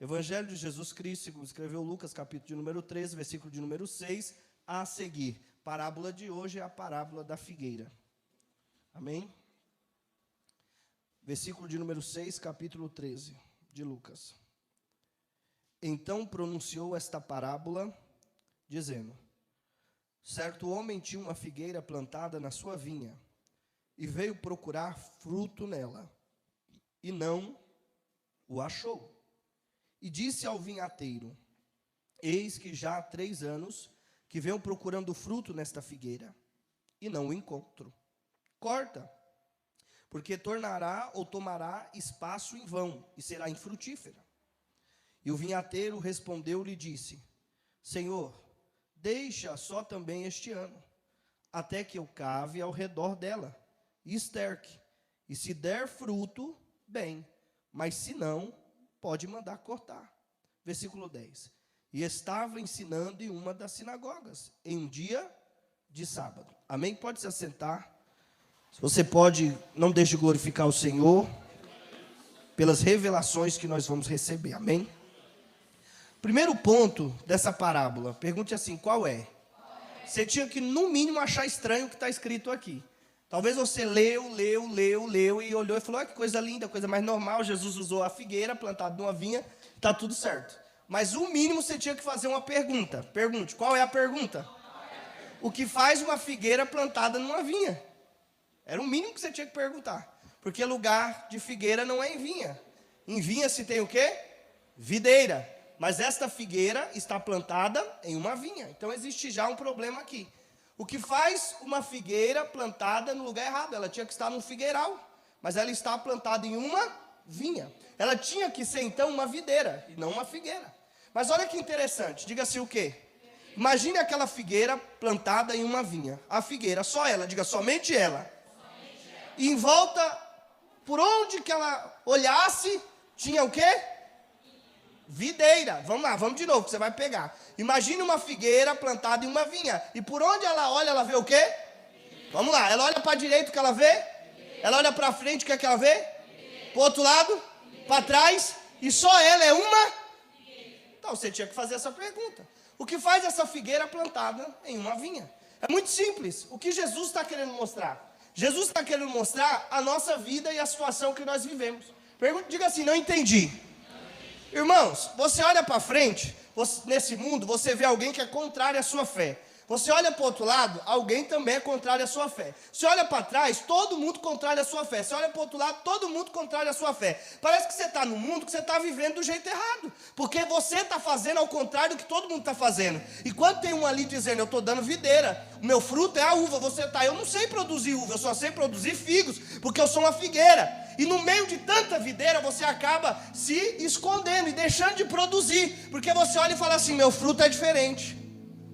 Evangelho de Jesus Cristo, segundo escreveu Lucas, capítulo de número 13, versículo de número 6, a seguir. Parábola de hoje é a parábola da figueira. Amém? Versículo de número 6, capítulo 13 de Lucas. Então pronunciou esta parábola, dizendo: certo homem tinha uma figueira plantada na sua vinha, e veio procurar fruto nela, e não o achou. E disse ao vinhateiro: eis que já há 3 anos que venho procurando fruto nesta figueira, e não o encontro. Corta, porque tornará ou tomará espaço em vão, e será infrutífera. E o vinhateiro respondeu-lhe e disse: Senhor, deixa só também este ano, até que eu cave ao redor dela, e esterque. E se der fruto, bem, mas se não, pode mandar cortar. Versículo 10. E estava ensinando em uma das sinagogas, em um dia de sábado. Amém? Pode se assentar. Se você pode, não deixe de glorificar o Senhor pelas revelações que nós vamos receber. Amém? Primeiro ponto dessa parábola, pergunte assim: qual é? Você tinha que, no mínimo, achar estranho o que está escrito aqui. Talvez você leu e olhou e falou: que coisa linda, coisa mais normal. Jesus usou a figueira plantada numa vinha, está tudo certo. Mas o mínimo você tinha que fazer uma pergunta. Pergunte, qual é a pergunta? O que faz uma figueira plantada numa vinha? Era o mínimo que você tinha que perguntar. Porque lugar de figueira não é em vinha. Em vinha se tem o quê? Videira. Mas esta figueira está plantada em uma vinha. Então existe já um problema aqui. O que faz uma figueira plantada no lugar errado? Ela tinha que estar num figueiral, mas ela está plantada em uma vinha. Ela tinha que ser então uma videira e não uma figueira. Mas olha que interessante, diga-se o quê? Imagine aquela figueira plantada em uma vinha. A figueira, só ela, diga somente ela. E em volta, por onde que ela olhasse, tinha o quê? Videira. Vamos lá, vamos de novo, que você vai pegar. Imagine uma figueira plantada em uma vinha. E por onde ela olha, ela vê o quê? Vamos lá, ela olha para a direita, o que ela vê? Ela olha para frente, o que é que ela vê? Para o outro lado? Para trás? E só ela é uma? Então você tinha que fazer essa pergunta. O que faz essa figueira plantada em uma vinha? É muito simples. O que Jesus está querendo mostrar? Jesus está querendo mostrar a nossa vida e a situação que nós vivemos. Diga assim: não entendi. Irmãos, você olha para frente, nesse mundo, você vê alguém que é contrário à sua fé. Você olha para o outro lado, alguém também é contrário à sua fé. Você olha para trás, todo mundo contrário à sua fé. Você olha para o outro lado, todo mundo contrário à sua fé. Parece que você está no mundo que você está vivendo do jeito errado. Porque você está fazendo ao contrário do que todo mundo está fazendo. E quando tem um ali dizendo: eu estou dando videira, o meu fruto é a uva, você está: eu não sei produzir uva, eu só sei produzir figos, porque eu sou uma figueira. E no meio de tanta videira, você acaba se escondendo e deixando de produzir. Porque você olha e fala assim: meu fruto é diferente.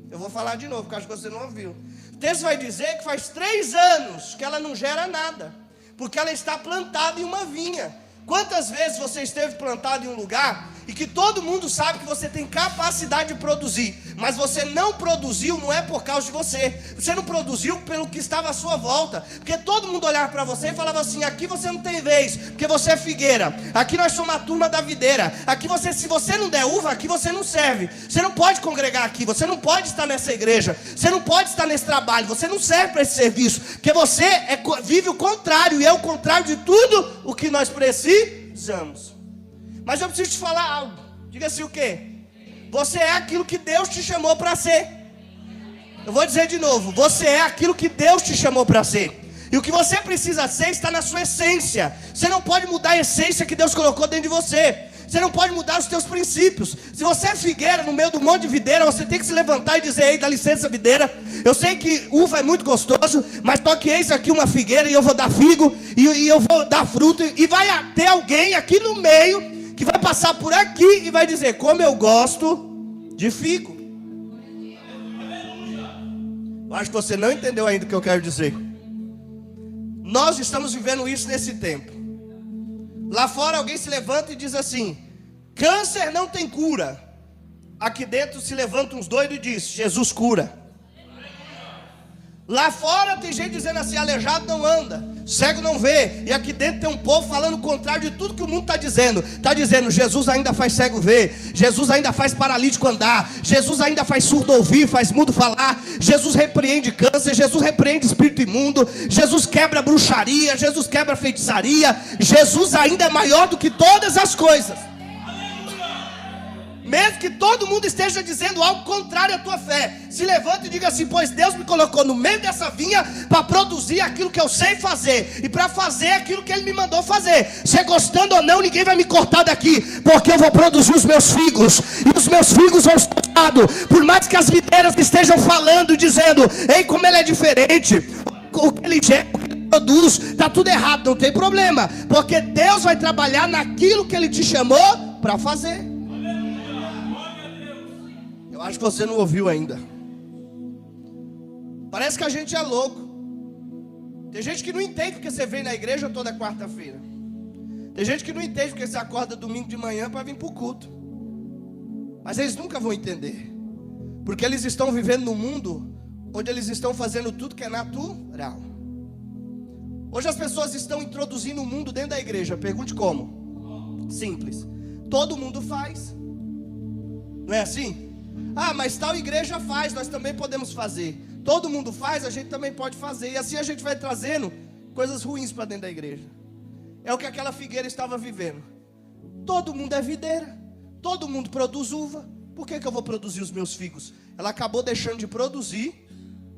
Eu vou falar de novo, porque acho que você não ouviu. O texto vai dizer que faz 3 anos que ela não gera nada, porque ela está plantada em uma vinha. Quantas vezes você esteve plantado em um lugar e que todo mundo sabe que você tem capacidade de produzir, mas você não produziu, não é por causa de você. Você não produziu pelo que estava à sua volta, porque todo mundo olhava para você e falava assim: aqui você não tem vez, porque você é figueira. Aqui nós somos a turma da videira. Aqui você, se você não der uva, aqui você não serve. Você não pode congregar aqui, você não pode estar nessa igreja, você não pode estar nesse trabalho, você não serve para esse serviço, porque você vive o contrário, e é o contrário de tudo o que nós precisamos. Mas eu preciso te falar algo. Diga assim: o quê? Você é aquilo que Deus te chamou para ser. Eu vou dizer de novo: você é aquilo que Deus te chamou para ser. E o que você precisa ser está na sua essência. Você não pode mudar a essência que Deus colocou dentro de você. Você não pode mudar os teus princípios. Se você é figueira no meio do monte de videira, você tem que se levantar e dizer: ei, dá licença, videira, eu sei que uva é muito gostoso, mas toque eis aqui uma figueira, e eu vou dar figo, e eu vou dar fruto. E vai ter alguém aqui no meio que vai passar por aqui e vai dizer: como eu gosto de figo. Eu acho que você não entendeu ainda o que eu quero dizer. Nós estamos vivendo isso nesse tempo. Lá fora alguém se levanta e diz assim: câncer não tem cura. Aqui dentro se levantam uns doidos e diz: Jesus cura. Lá fora tem gente dizendo assim: aleijado não anda. cego não vê. E aqui dentro tem um povo falando o contrário de tudo que o mundo está dizendo. Está dizendo, Jesus ainda faz cego ver, Jesus ainda faz paralítico andar, Jesus ainda faz surdo ouvir, faz mudo falar, Jesus repreende câncer, Jesus repreende espírito imundo, Jesus quebra bruxaria, Jesus quebra feitiçaria. Jesus ainda é maior do que todas as coisas. Mesmo que todo mundo esteja dizendo algo contrário à tua fé, se levanta e diga assim: pois Deus me colocou no meio dessa vinha para produzir aquilo que eu sei fazer, e para fazer aquilo que Ele me mandou fazer. Se gostando ou não, ninguém vai me cortar daqui, porque eu vou produzir os meus figos, e os meus figos vão ser usados. Por mais que as videiras estejam falando, dizendo: ei, como ele é diferente, o que ele gera, o que ele produz, está tudo errado. Não tem problema, porque Deus vai trabalhar naquilo que Ele te chamou para fazer. Eu acho que você não ouviu ainda. Parece que a gente é louco. Tem gente que não entende porque você vem na igreja toda quarta-feira. Tem gente que não entende porque você acorda domingo de manhã para vir para o culto. Mas eles nunca vão entender, porque eles estão vivendo num mundo onde eles estão fazendo tudo que é natural. Hoje as pessoas estão introduzindo o mundo dentro da igreja. Pergunte como? Simples. Todo mundo faz. Não é assim? Ah, mas tal igreja faz, nós também podemos fazer. Todo mundo faz, a gente também pode fazer. E assim a gente vai trazendo coisas ruins para dentro da igreja. É o que aquela figueira estava vivendo. Todo mundo é videira, todo mundo produz uva. Por que eu vou produzir os meus figos? Ela acabou deixando de produzir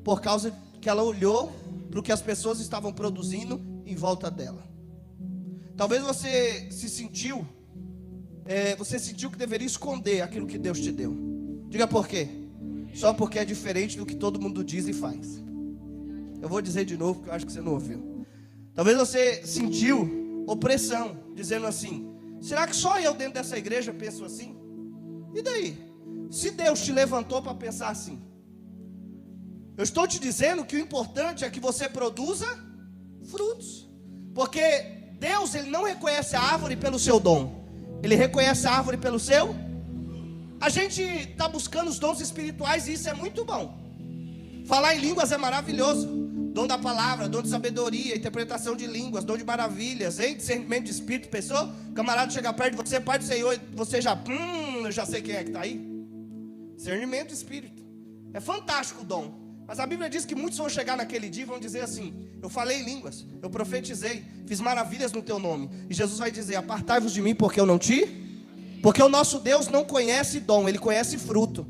por causa que ela olhou para o que as pessoas estavam produzindo em volta dela. Talvez você sentiu que deveria esconder aquilo que Deus te deu. Diga por quê? Só porque é diferente do que todo mundo diz e faz. Eu vou dizer de novo, porque eu acho que você não ouviu. Talvez você sentiu opressão, dizendo assim: será que só eu dentro dessa igreja penso assim? E daí? Se Deus te levantou para pensar assim, eu estou te dizendo que o importante é que você produza frutos. Porque Deus, Ele não reconhece a árvore pelo seu dom, Ele reconhece a árvore pelo seu. A gente está buscando os dons espirituais e isso é muito bom. Falar em línguas é maravilhoso. Dom da palavra, dom de sabedoria, interpretação de línguas, dom de maravilhas, hein? Discernimento de espírito. Pessoa, camarada chega perto de você, Pai do Senhor, você já, eu já sei quem é que está aí. Discernimento de espírito. É fantástico o dom. Mas a Bíblia diz que muitos vão chegar naquele dia e vão dizer assim: eu falei em línguas, eu profetizei, fiz maravilhas no teu nome. E Jesus vai dizer: apartai-vos de mim, porque eu não te... Porque o nosso Deus não conhece dom, Ele conhece fruto.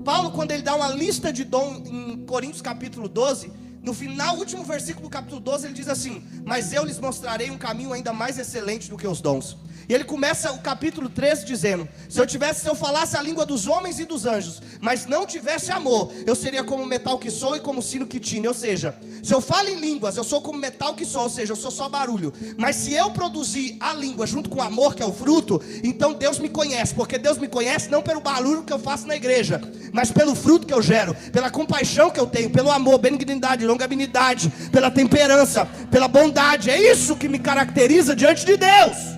Paulo, quando ele dá uma lista de dom em Coríntios capítulo 12, no final, último versículo do capítulo 12, ele diz assim: mas eu lhes mostrarei um caminho ainda mais excelente do que os dons. E ele começa o capítulo 13 dizendo: se eu falasse a língua dos homens e dos anjos, mas não tivesse amor, eu seria como o metal que sou e como o sino que tine. Ou seja, se eu falo em línguas, eu sou como metal que sou, ou seja, eu sou só barulho. Mas se eu produzir a língua junto com o amor, que é o fruto, então Deus me conhece. Porque Deus me conhece não pelo barulho que eu faço na igreja, mas pelo fruto que eu gero, pela compaixão que eu tenho, pelo amor, benignidade, longanimidade, pela temperança, pela bondade. É isso que me caracteriza diante de Deus.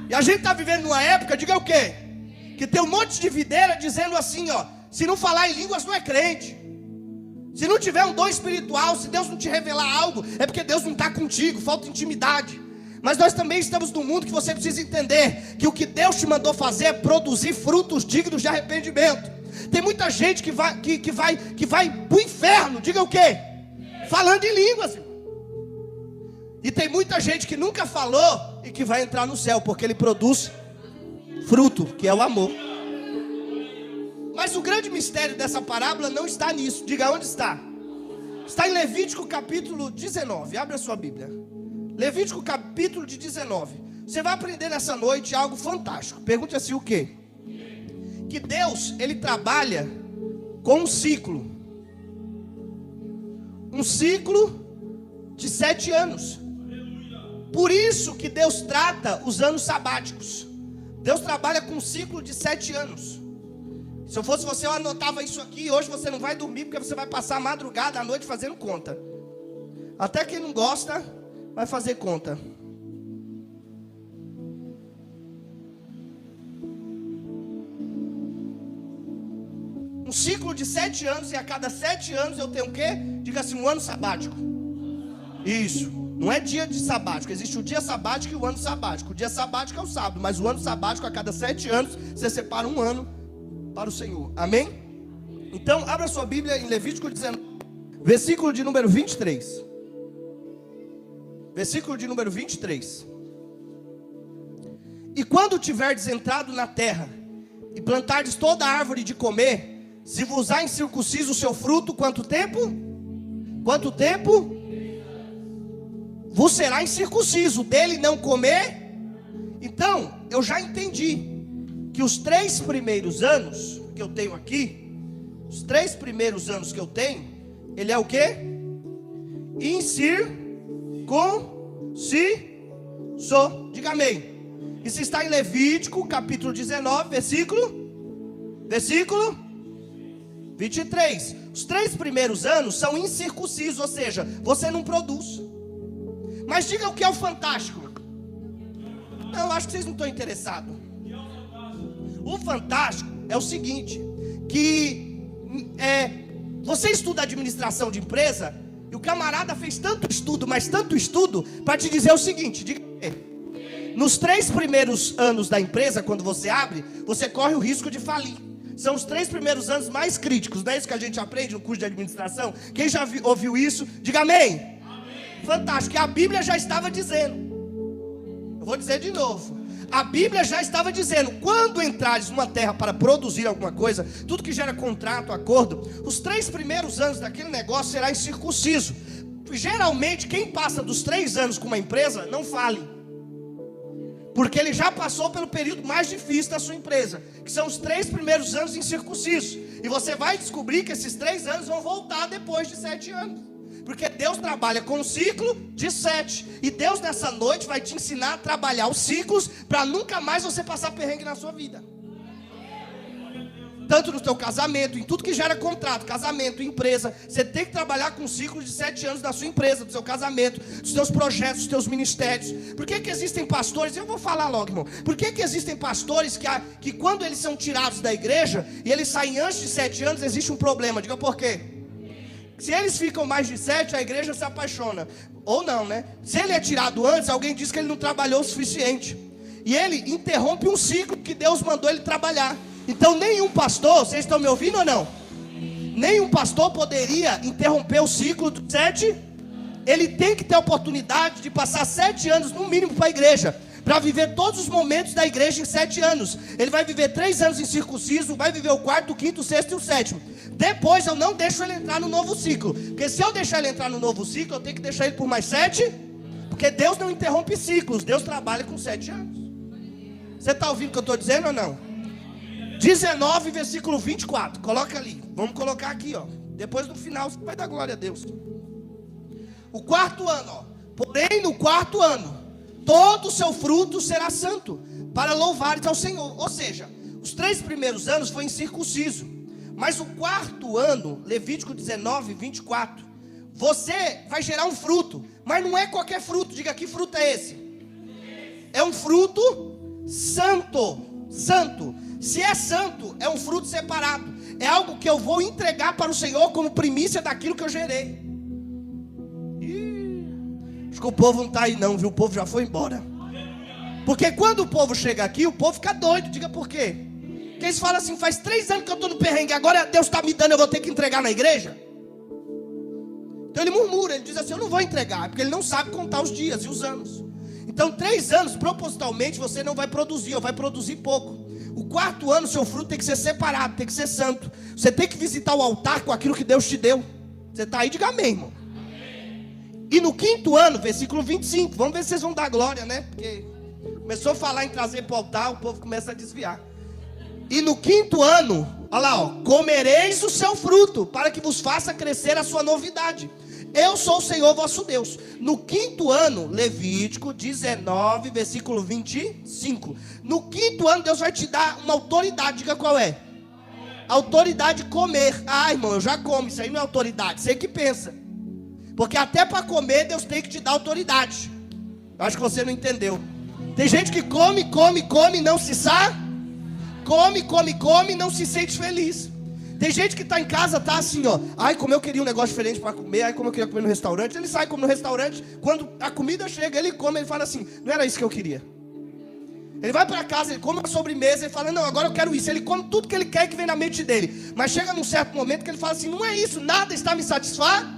E a gente está vivendo numa época, diga o quê? Que tem um monte de videira dizendo assim, ó: se não falar em línguas não é crente. Se não tiver um dom espiritual, se Deus não te revelar algo, é porque Deus não está contigo, falta intimidade. Mas nós também estamos num mundo que você precisa entender que o que Deus te mandou fazer é produzir frutos dignos de arrependimento. Tem muita gente que vai para o inferno, diga o quê? Falando em línguas. E tem muita gente que nunca falou e que vai entrar no céu, porque ele produz fruto, que é o amor. Mas o grande mistério dessa parábola não está nisso. Diga onde está. Está em Levítico capítulo 19. Abre a sua Bíblia. Levítico capítulo de 19. Você vai aprender nessa noite algo fantástico. Pergunte assim: o quê? Que Deus, Ele trabalha com um ciclo. Um ciclo de 7 anos. Por isso que Deus trata os anos sabáticos. Deus trabalha com um ciclo de 7 anos. Se eu fosse você, eu anotava isso aqui. Hoje você não vai dormir, porque você vai passar a madrugada, a noite fazendo conta. Até quem não gosta vai fazer conta. Um ciclo de 7 anos, e a cada 7 anos eu tenho o quê? Diga assim: um ano sabático. Isso. Não é dia de sabático. Existe o dia sabático e o ano sabático. O dia sabático é o sábado, mas o ano sabático, a cada 7 anos, você separa um ano para o Senhor. Amém? Então, abra sua Bíblia em Levítico 19, versículo de número 23. Versículo de número 23. E quando tiverdes entrado na terra, e plantardes toda a árvore de comer, se vos há incircunciso o seu fruto, quanto tempo? Quanto tempo? Vos será incircunciso, dele não comer. Então, eu já entendi que os 3 primeiros anos que eu tenho aqui, os 3 primeiros anos que eu tenho, ele é o quê? Incircunciso. Diga amém. Isso está em Levítico, capítulo 19, versículo 23. Os 3 primeiros anos são incircuncisos, ou seja, você não produz. Mas diga o que é o fantástico. Eu acho que vocês não estão interessados. O fantástico é o seguinte, que você estuda administração de empresa, e o camarada fez tanto estudo, mas tanto estudo, para te dizer o seguinte, diga, nos 3 primeiros anos da empresa, quando você abre, você corre o risco de falir. São os 3 primeiros anos mais críticos, não é isso que a gente aprende no curso de administração? Quem já ouviu isso, diga amém. Fantástico, a Bíblia já estava dizendo. Eu vou dizer de novo. A Bíblia já estava dizendo, quando entrares numa terra para produzir alguma coisa, tudo que gera contrato, acordo, os 3 primeiros anos daquele negócio será incircunciso. Geralmente, quem passa dos 3 anos com uma empresa, não fale. Porque ele já passou pelo período mais difícil da sua empresa, que são os 3 primeiros anos incircuncisos. E você vai descobrir que esses 3 anos vão voltar depois de 7 anos. Porque Deus trabalha com um ciclo de 7. E Deus nessa noite vai te ensinar a trabalhar os ciclos, para nunca mais você passar perrengue na sua vida. Tanto no teu casamento, em tudo que gera contrato, casamento, empresa. Você tem que trabalhar com um ciclo de 7 anos da sua empresa, do seu casamento, dos seus projetos, dos seus ministérios. Por que existem pastores? Eu vou falar logo, irmão. Por que existem pastores que quando eles são tirados da igreja, e eles saem antes de 7 anos, existe um problema? Diga por quê? Se eles ficam mais de 7, a igreja se apaixona. Ou não, né? Se ele é tirado antes, alguém diz que ele não trabalhou o suficiente. E ele interrompe um ciclo que Deus mandou ele trabalhar. Então nenhum pastor, vocês estão me ouvindo ou não? Nenhum pastor poderia interromper o ciclo do 7. Ele tem que ter a oportunidade de passar 7 anos no mínimo para a igreja, para viver todos os momentos da igreja em 7 anos. Ele vai viver 3 anos em circunciso, vai viver o 4º, o 5º, o 6º e o 7º. Depois eu não deixo ele entrar no novo ciclo. Porque se eu deixar ele entrar no novo ciclo, eu tenho que deixar ele por mais 7. Porque Deus não interrompe ciclos, Deus trabalha com 7 anos. Você está ouvindo o que eu estou dizendo ou não? 19, versículo 24. Coloca ali, vamos colocar aqui, ó. Depois no final você vai dar glória a Deus. O 4º ano, ó. Porém no 4º ano, todo o seu fruto será santo, para louvares ao Senhor. Ou seja, os 3 primeiros anos foi incircunciso. Mas o 4º ano, Levítico 19, 24, você vai gerar um fruto. Mas não é qualquer fruto, diga que fruto é esse? É um fruto santo. Santo. Se é santo, é um fruto separado. É algo que eu vou entregar para o Senhor como primícia daquilo que eu gerei. Acho que o povo não está aí não, viu? O povo já foi embora. Porque quando o povo chega aqui, o povo fica doido. Diga por quê? Porque eles falam assim, faz 3 anos que eu estou no perrengue, agora Deus está me dando, eu vou ter que entregar na igreja. Então ele murmura, ele diz assim, eu não vou entregar, porque ele não sabe contar os dias e os anos. Então 3 anos, propositalmente, você não vai produzir, ou vai produzir pouco. O 4º ano, seu fruto tem que ser separado, tem que ser santo. Você tem que visitar o altar com aquilo que Deus te deu. Você está aí, diga amém, irmão. E no 5º ano, versículo 25, vamos ver se vocês vão dar glória, né? Porque começou a falar em trazer para o altar, o povo começa a desviar. E no 5º ano, olha lá, ó, comereis o seu fruto, para que vos faça crescer a sua novidade. Eu sou o Senhor vosso Deus. No 5º ano, Levítico 19, versículo 25. No 5º ano, Deus vai te dar uma autoridade, diga qual é? Autoridade de comer. Ah, irmão, eu já como, isso aí não é autoridade, você que pensa. Porque até para comer, Deus tem que te dar autoridade. Acho que você não entendeu. Tem gente que come, não se sabe. Come, não se sente feliz. Tem gente que está em casa, tá assim, ó. Ai, como eu queria um negócio diferente para comer. Ai, como eu queria comer no restaurante. Ele sai como no restaurante. Quando a comida chega, ele come. Ele fala assim, não era isso que eu queria. Ele vai para casa, ele come a sobremesa. Ele fala, não, agora eu quero isso. Ele come tudo que ele quer que vem na mente dele. Mas chega num certo momento que ele fala assim, não é isso, nada está me satisfazendo.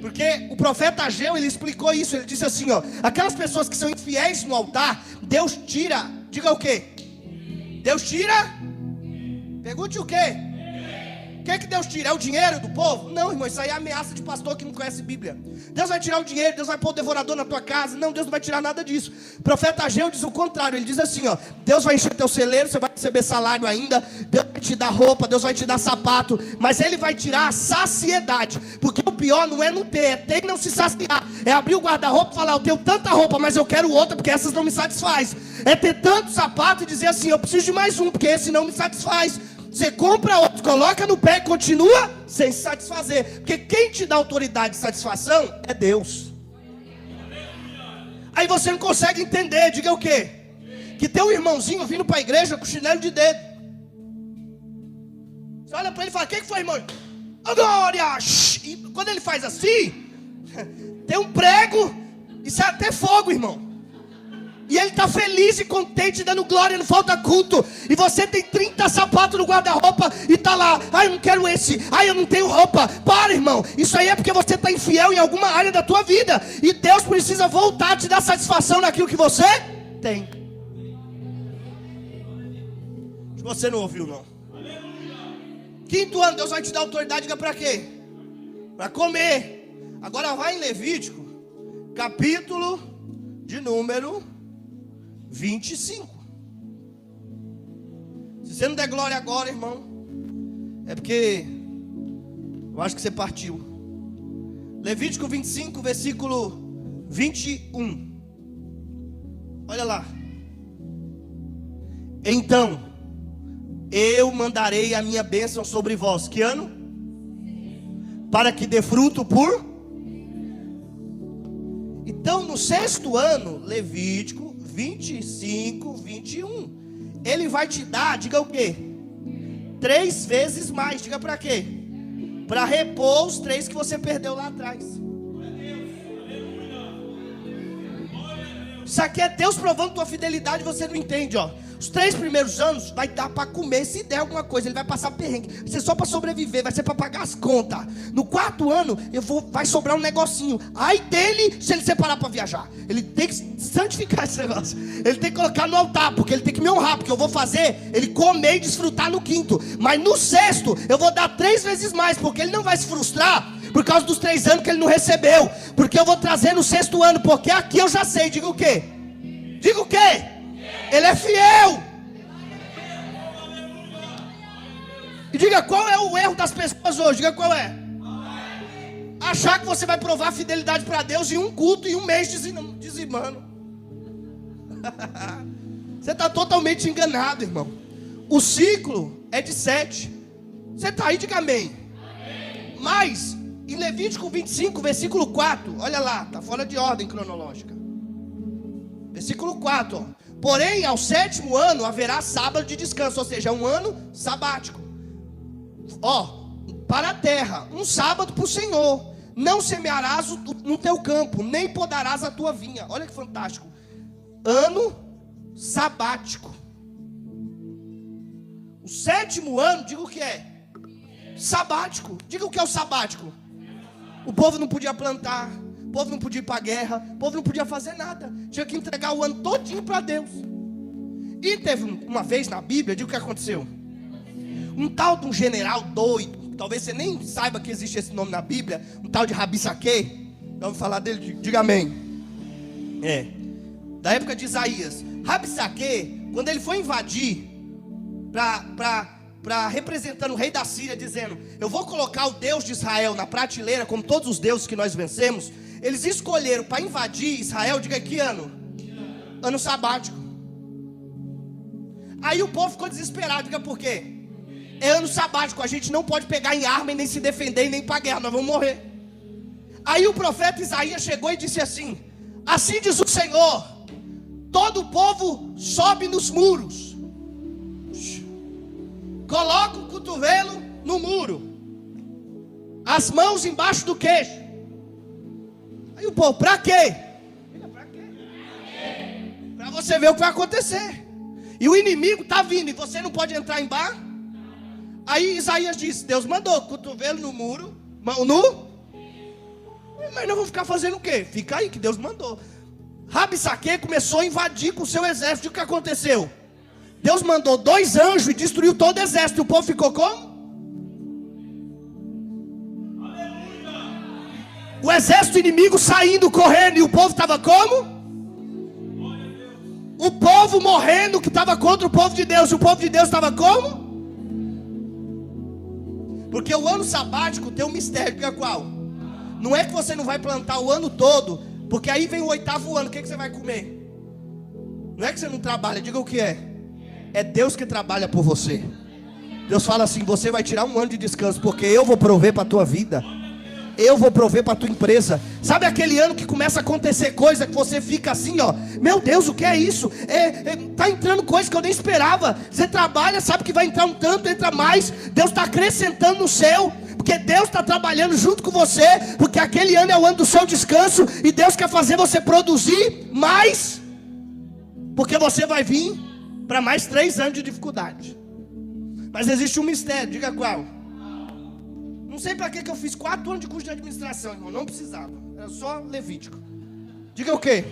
Porque o profeta Ageu, ele explicou isso. Ele disse assim, ó, aquelas pessoas que são infiéis no altar, Deus tira. Diga o quê? Deus tira? Pergunte o quê? O que Deus tira? É o dinheiro do povo? Não, irmão, isso aí é ameaça de pastor que não conhece Bíblia. Deus vai tirar o dinheiro, Deus vai pôr o devorador na tua casa. Não, Deus não vai tirar nada disso. O profeta Ageu diz o contrário. Ele diz assim, ó, Deus vai encher teu celeiro, você vai receber salário ainda, Deus vai te dar roupa, Deus vai te dar sapato, mas Ele vai tirar a saciedade. Porque o pior não é não ter, é ter e não se saciar. É abrir o guarda-roupa e falar, eu tenho tanta roupa, mas eu quero outra, porque essas não me satisfaz. É ter tanto sapato e dizer assim, eu preciso de mais um, porque esse não me satisfaz. Você compra outro, coloca no pé e continua sem se satisfazer. Porque quem te dá autoridade e satisfação é Deus. Aí você não consegue entender, diga o quê? Que tem um irmãozinho vindo para a igreja com chinelo de dedo. Você olha para ele e fala, o que foi, irmão? Glória! E quando ele faz assim, tem um prego e sai até fogo, irmão. E ele está feliz e contente, dando glória, não falta culto. E você tem 30 sapatos no guarda-roupa e está lá, ai, eu não quero esse, ai, eu não tenho roupa. Para, irmão, isso aí é porque você está infiel em alguma área da tua vida. E Deus precisa voltar a te dar satisfação naquilo que você tem. Você não ouviu, não. Quinto ano, Deus vai te dar autoridade, diga para quê? Para comer. Agora vai em Levítico, capítulo de número 25. Se você não der glória agora, irmão, é porque eu acho que você partiu. Levítico 25, versículo 21. Olha lá. Então, eu mandarei a minha bênção sobre vós. Que ano? Para que dê fruto por... Então, no sexto ano, Levítico 25, 21, ele vai te dar, diga o quê? 3 vezes mais, diga para quê? Para repor os 3 que você perdeu lá atrás. Isso aqui é Deus provando tua fidelidade, você não entende, ó. Os 3 primeiros anos vai dar para comer, se der alguma coisa, ele vai passar perrengue. Vai ser só para sobreviver, vai ser para pagar as contas. No 4º ano, vai sobrar um negocinho. Aí dele, se ele separar para viajar, ele tem que santificar esse negócio. Ele tem que colocar no altar, porque ele tem que me honrar, porque eu vou fazer ele comer e desfrutar no 5º. Mas no 6º, eu vou dar 3 vezes mais, porque ele não vai se frustrar por causa dos 3 anos que ele não recebeu. Porque eu vou trazer no 6º ano, porque aqui eu já sei, diga o quê? Diga o quê? Ele é fiel. E diga, qual é o erro das pessoas hoje? Diga qual é. Achar que você vai provar fidelidade para Deus em um culto, em um mês dizimando. Você está totalmente enganado, irmão. O ciclo é de 7. Você está aí, diga amém. Mas, em Levítico 25, versículo 4, olha lá, está fora de ordem cronológica. Versículo 4, ó. Porém, ao 7º ano haverá sábado de descanso, ou seja, um ano sabático. Ó, para a terra, um sábado para o Senhor. Não semearás no teu campo, nem podarás a tua vinha. Olha que fantástico. Ano sabático. O 7º ano, diga o que é? Sabático. Diga o que é o sabático. O povo não podia plantar, o povo não podia ir para a guerra, o povo não podia fazer nada. Tinha que entregar o ano todinho para Deus. E teve uma vez na Bíblia, diga o que aconteceu. Um tal de um general doido, talvez você nem saiba que existe esse nome na Bíblia, um tal de Rabissaquê. Vamos falar dele, diga amém. Da época de Isaías. Rabissaquê, quando ele foi invadir, representando o rei da Síria, dizendo, eu vou colocar o Deus de Israel na prateleira, como todos os deuses que nós vencemos. Eles escolheram para invadir Israel, diga que ano? Ano sabático. Aí o povo ficou desesperado, diga por quê? É ano sabático, a gente não pode pegar em arma e nem se defender e nem ir para a guerra, nós vamos morrer. Aí o profeta Isaías chegou e disse assim, assim diz o Senhor, todo o povo sobe nos muros, coloca o cotovelo no muro, as mãos embaixo do queixo. Aí o povo, pra quê? Pra você ver o que vai acontecer. E o inimigo está vindo e você não pode entrar embaixo. Aí Isaías disse, Deus mandou, cotovelo no muro, mão nu. Mas nós vamos ficar fazendo o quê? Fica aí que Deus mandou. Rabsaque começou a invadir com o seu exército. E o que aconteceu? Deus mandou 2 anjos e destruiu todo o exército. E o povo ficou como? O exército inimigo saindo, correndo. E o povo estava como? O povo morrendo que estava contra o povo de Deus. E o povo de Deus estava como? Porque o ano sabático tem um mistério. Que é qual? Não é que você não vai plantar o ano todo, porque aí vem o 8º ano. O que você vai comer? Não é que você não trabalha. Diga o que é. É Deus que trabalha por você. Deus fala assim, você vai tirar um ano de descanso, porque eu vou prover para a tua vida. Eu vou prover para a tua empresa. Sabe aquele ano que começa a acontecer coisa que você fica assim, ó, meu Deus, o que é isso? Tá entrando coisa que eu nem esperava. Você trabalha, sabe que vai entrar um tanto, entra mais. Deus está acrescentando no seu, porque Deus está trabalhando junto com você, porque aquele ano é o ano do seu descanso, e Deus quer fazer você produzir mais, porque você vai vir para mais 3 anos de dificuldade. Mas existe um mistério, diga qual? Não sei para que eu fiz 4 anos de curso de administração, irmão. Não precisava, era só Levítico. Diga o quê?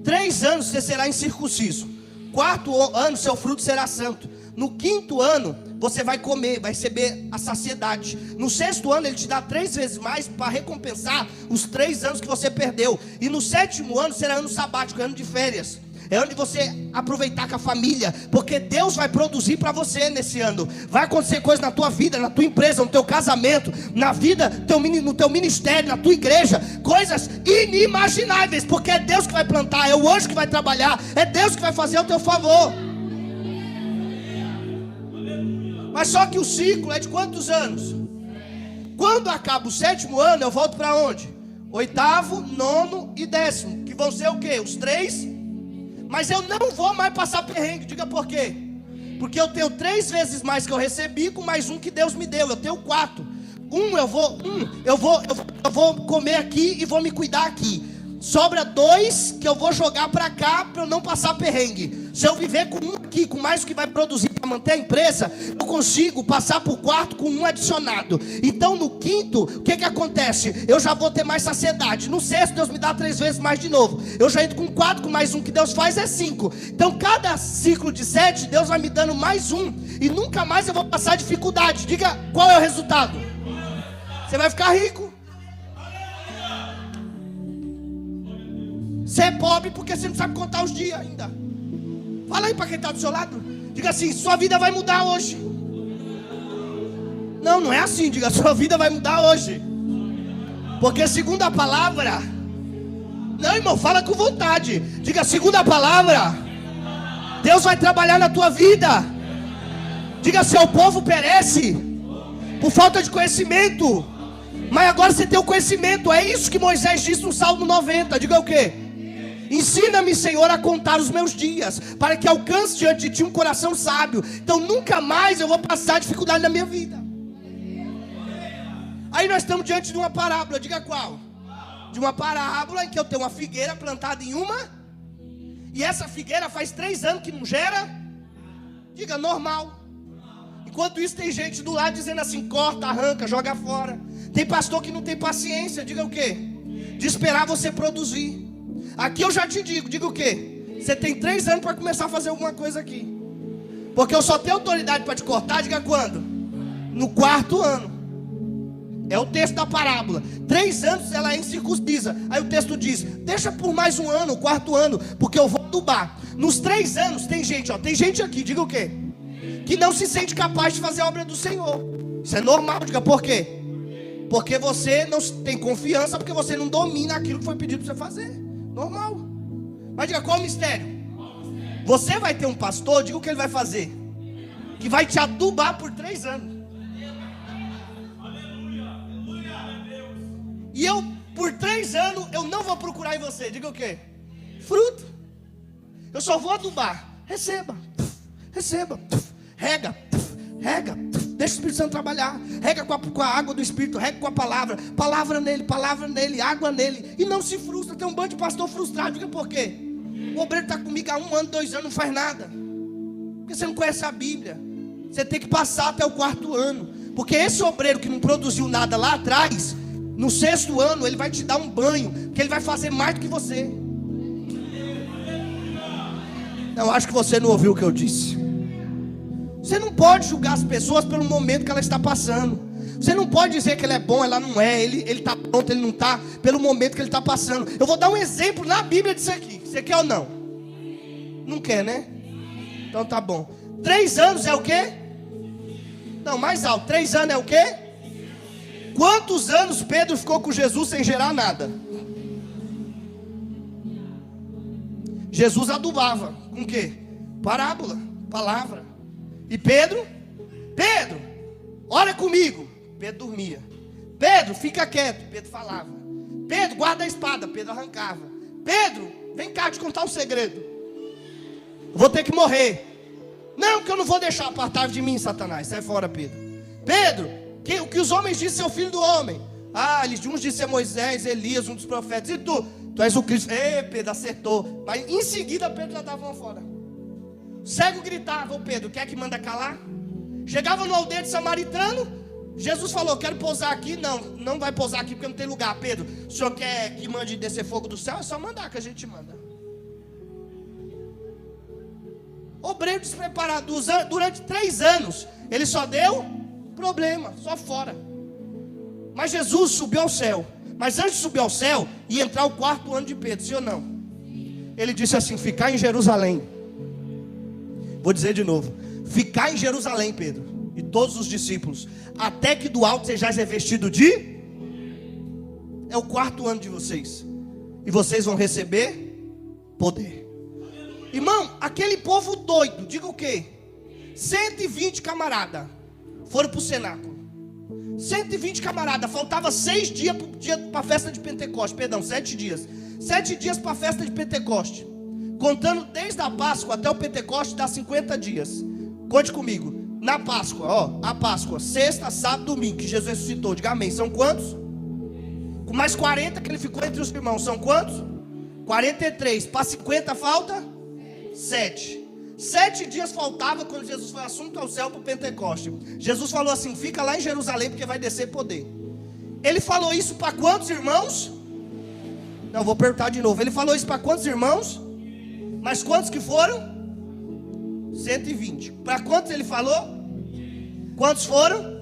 3 anos você será incircunciso. 4º ano seu fruto será santo. No 5º ano você vai comer, vai receber a saciedade. No 6º ano ele te dá 3 vezes mais para recompensar os 3 anos que você perdeu. E no 7º ano será ano sabático, ano de férias. É onde você aproveitar com a família, porque Deus vai produzir para você nesse ano. Vai acontecer coisa na tua vida, na tua empresa, no teu casamento, na vida, no teu ministério, na tua igreja. Coisas inimagináveis, porque é Deus que vai plantar, é o anjo que vai trabalhar, é Deus que vai fazer ao teu favor. Mas só que o ciclo é de quantos anos? Quando acaba o 7º ano, eu volto para onde? 8º, 9º e 10º, que vão ser o quê? Os 3. Mas eu não vou mais passar perrengue. Diga por quê? Porque eu tenho 3 vezes mais que eu recebi, com mais um que Deus me deu. Eu tenho 4. Eu vou comer aqui e vou me cuidar aqui. Sobra 2 que eu vou jogar para cá para eu não passar perrengue. Se eu viver com um aqui, com mais o que vai produzir para manter a empresa, eu consigo passar por 4 com um adicionado. Então no 5º, o que acontece? Eu já vou ter mais saciedade. No 6º, Deus me dá 3 vezes mais de novo. Eu já entro com 4, com mais um que Deus faz é 5. Então cada ciclo de 7, Deus vai me dando mais um. E nunca mais eu vou passar dificuldade. Diga qual é o resultado? Você vai ficar rico. Você é pobre porque você não sabe contar os dias ainda. Fala aí para quem está do seu lado. Diga assim, sua vida vai mudar hoje. Não é assim. Diga, sua vida vai mudar hoje. Porque segundo a palavra. Não, irmão, fala com vontade. Diga, segundo a palavra, Deus vai trabalhar na tua vida. Diga, seu povo perece por falta de conhecimento, mas agora você tem o conhecimento. É isso que Moisés disse no Salmo 90. Diga o quê? Ensina-me, Senhor, a contar os meus dias, para que alcance diante de ti um coração sábio. Então nunca mais eu vou passar dificuldade na minha vida. Aí nós estamos diante de uma parábola. Diga qual? De uma parábola em que eu tenho uma figueira plantada em uma, e essa figueira faz 3 anos que não gera. Diga, normal. Enquanto isso tem gente do lado dizendo assim, corta, arranca, joga fora. Tem pastor que não tem paciência. Diga o quê? De esperar você produzir. Aqui eu já te digo, diga o quê? Você tem 3 anos para começar a fazer alguma coisa aqui. Porque eu só tenho autoridade para te cortar, diga quando? No 4º ano. É o texto da parábola. 3 anos ela é incircuncisa. Aí o texto diz, deixa por mais um ano, o 4º ano, porque eu vou adubar. Nos 3 anos tem gente, ó, tem gente aqui, diga o quê? Que não se sente capaz de fazer a obra do Senhor. Isso é normal, diga por quê? Porque você não tem confiança, porque você não domina aquilo que foi pedido para você fazer. Normal. Mas diga, qual é o mistério? Você vai ter um pastor, diga o que ele vai fazer. Que vai te adubar por 3 anos. E eu, por 3 anos, eu não vou procurar em você. Diga o quê? Fruto. Eu só vou adubar. Receba. Receba. Rega. Rega. deixa o Espírito Santo trabalhar. Rega com a água do Espírito, rega com a palavra. Palavra nele, água nele. E não se frustra. Tem um bando de pastor frustrado. Diga por quê? O obreiro está comigo há 1 ano, 2 anos, não faz nada. Porque você não conhece a Bíblia. Você tem que passar até o 4º ano. Porque esse obreiro que não produziu nada lá atrás, no 6º ano, ele vai te dar um banho, que ele vai fazer mais do que você. Eu acho que você não ouviu o que eu disse. Você não pode julgar as pessoas pelo momento que ela está passando. Você não pode dizer que ele é bom, ela não é. Ele está pronto, ele não está, pelo momento que ele está passando. Eu vou dar um exemplo na Bíblia disso aqui. Você quer ou não? Não quer, né? Então tá bom. 3 anos é o quê? Não, mais alto. 3 anos é o quê? Quantos anos Pedro ficou com Jesus sem gerar nada? Jesus adubava. Com o quê? Parábola, palavra. E Pedro, ora comigo. Pedro dormia. Pedro, fica quieto. Pedro falava. Pedro, guarda a espada. Pedro arrancava. Pedro, vem cá te contar um segredo. Vou ter que morrer. Não, que eu não vou deixar apartar de mim, Satanás. Sai fora, Pedro. Pedro, o que os homens dizem é o filho do homem. Uns dizem é Moisés, Elias, um dos profetas. E tu? Tu és o Cristo. Ei, Pedro, acertou. Mas em seguida Pedro já dava uma fora. O cego gritava, ô Pedro, quer que manda calar? Chegava no aldeia de Samaritano, Jesus falou, quero pousar aqui. Não vai pousar aqui porque não tem lugar. Pedro, o senhor quer que mande descer fogo do céu? É só mandar que a gente manda. Obreiro despreparado, durante 3 anos, ele só deu problema, só fora. Mas Jesus subiu ao céu. Mas antes de subir ao céu, ia entrar o 4º ano de Pedro, sim ou não? Ele disse assim, ficar em Jerusalém. Vou dizer de novo, ficar em Jerusalém, Pedro, e todos os discípulos, até que do alto sejais revestido de... É o 4º ano de vocês. E vocês vão receber poder. Irmão, aquele povo doido, diga o quê? 120 camarada foram para o cenáculo. 120 camarada, faltava 6 dias para a festa de Pentecostes. Perdão, 7 dias. 7 dias para a festa de Pentecostes. Contando desde a Páscoa até o Pentecostes dá 50 dias. Conte comigo. Na Páscoa, a Páscoa, sexta, sábado, domingo, que Jesus ressuscitou. Diga amém. São quantos? Com mais 40 que ele ficou entre os irmãos. São quantos? 43. Para 50 falta? 7. 7 dias faltava quando Jesus foi assunto ao céu para o Pentecoste. Jesus falou assim, fica lá em Jerusalém porque vai descer poder. Ele falou isso para quantos irmãos? Não, vou perguntar de novo. Ele falou isso para quantos irmãos? Mas quantos que foram? 120. Para quantos ele falou? Quantos foram?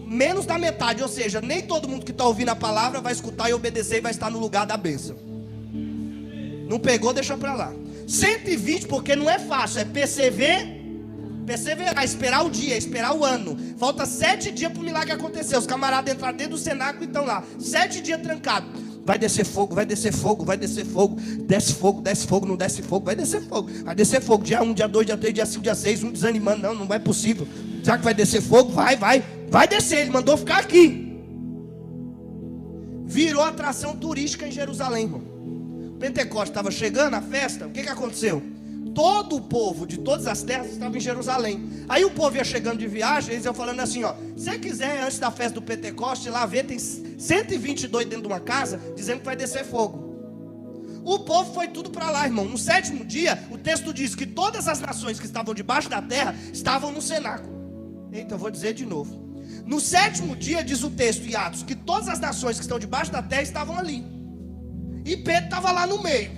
Menos da metade. Ou seja, nem todo mundo que está ouvindo a palavra vai escutar e obedecer e vai estar no lugar da bênção. Não pegou, deixa para lá. 120 porque não é fácil. É perseverar, esperar o dia, esperar o ano. Falta 7 dias para o milagre acontecer. Os camaradas entraram dentro do cenáculo e estão lá 7 dias trancados. Vai descer fogo, vai descer fogo, vai descer fogo. Desce fogo, não desce fogo. Vai descer fogo, vai descer fogo. Dia 1, dia 2, dia 3, dia 5, dia 6. Um desanimando, não é possível. Será que vai descer fogo? Vai descer, ele mandou ficar aqui. Virou atração turística em Jerusalém, irmão. Pentecoste estava chegando, a festa, o que aconteceu? Todo o povo de todas as terras estava em Jerusalém. Aí o povo ia chegando de viagem, eles iam falando assim, ó, se você quiser, antes da festa do Pentecoste, lá ver, tem 122 dentro de uma casa, dizendo que vai descer fogo. O povo foi tudo para lá, irmão. No 7º dia, o texto diz que todas as nações que estavam debaixo da terra, estavam no cenáculo. Eita, eu vou dizer de novo. No 7º dia, diz o texto em Atos, que todas as nações que estão debaixo da terra, estavam ali. E Pedro estava lá no meio.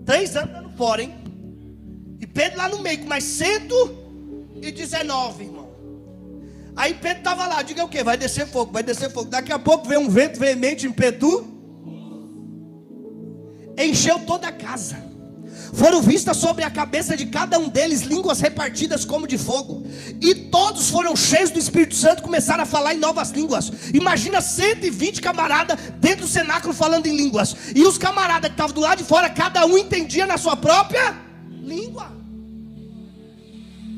3 anos dando fora, hein? E Pedro lá no meio, com mais 119, irmão. Aí Pedro estava lá, diga o quê? Vai descer fogo, vai descer fogo. Daqui a pouco veio um vento veemente em Pedro. Encheu toda a casa. Foram vistas sobre a cabeça de cada um deles línguas repartidas como de fogo. E todos foram cheios do Espírito Santo e começaram a falar em novas línguas. Imagina 120 camaradas dentro do cenáculo falando em línguas. E os camaradas que estavam do lado de fora, cada um entendia na sua própria língua.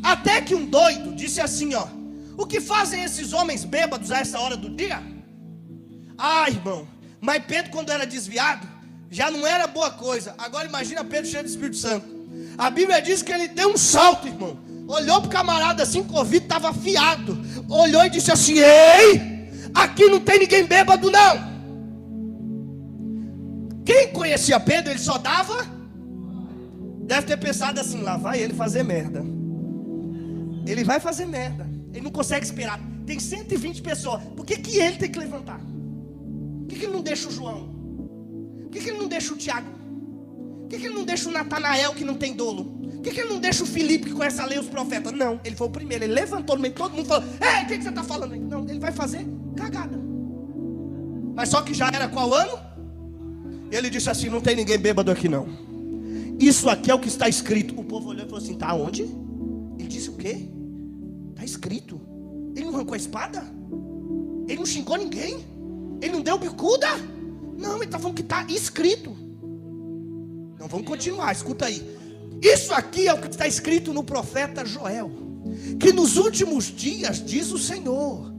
Até que um doido disse assim, ó, o que fazem esses homens bêbados a essa hora do dia? Ah, irmão, mas Pedro quando era desviado, já não era boa coisa. Agora imagina Pedro cheio do Espírito Santo. A Bíblia diz que ele deu um salto, irmão. olhou pro camarada assim, que o ouvido estava afiado, olhou e disse assim: ei, aqui não tem ninguém bêbado não. Quem conhecia Pedro, ele só dava, deve ter pensado assim: lá vai ele fazer merda. Ele vai fazer merda. Ele não consegue esperar. Tem 120 pessoas. Por que ele tem que levantar? Por que ele não deixa o João? Por que ele não deixa o Tiago? Por que ele não deixa o Natanael, que não tem dolo? Por que ele não deixa o Filipe, que conhece a lei e os profetas? Não, ele foi o primeiro. Ele levantou no meio de todo mundo e falou: ei, o que você está falando aí? Não, ele vai fazer cagada. Mas só que já era qual ano? Ele disse assim: não tem ninguém bêbado aqui não. Isso aqui é o que está escrito. O povo olhou e falou assim: tá onde? Ele disse o quê? Está escrito. Ele não arrancou a espada? Ele não xingou ninguém? Ele não deu bicuda? Não, ele está falando que está escrito. Então vamos continuar, escuta aí. Isso aqui é o que está escrito no profeta Joel, que nos últimos dias, diz o Senhor,